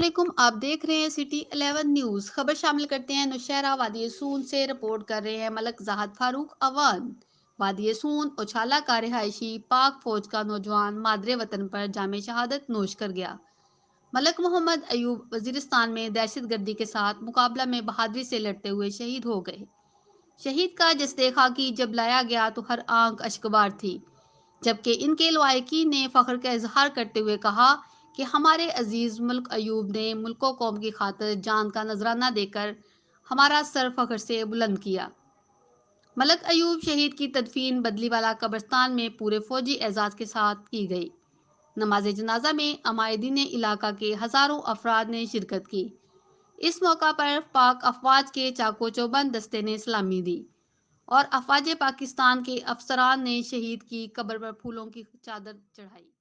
علیکم، آپ دیکھ رہے ہیں سٹی 11 نیوز خبر شامل کرتے ہیں۔ نوشہرہ وادی سون سے رپورٹ کر رہے ہیں ملک زاہد فاروق اوان۔ وادی سون اچھالہ کا رہائشی پاک فوج کا نوجوان مادر وطن پر جامع شہادت نوش کر گیا۔ ملک محمد ایوب وزیرستان میں دہشت گردی کے ساتھ مقابلہ میں بہادری سے لڑتے ہوئے شہید ہو گئے۔ شہید کا جسد خاکی جب لایا گیا تو ہر آنکھ اشکبار تھی، جبکہ ان کے لواحقین نے فخر کا اظہار کرتے ہوئے کہا کہ ہمارے عزیز ملک ایوب نے ملک و قوم کی خاطر جان کا نذرانہ دے کر ہمارا سر فخر سے بلند کیا۔ ملک ایوب شہید کی تدفین بدلی والا قبرستان میں پورے فوجی اعزاز کے ساتھ کی گئی۔ نماز جنازہ میں عمائدین علاقہ کے ہزاروں افراد نے شرکت کی۔ اس موقع پر پاک افواج کے چاق و چوبند دستے نے سلامی دی اور افواج پاکستان کے افسران نے شہید کی قبر پر پھولوں کی چادر چڑھائی۔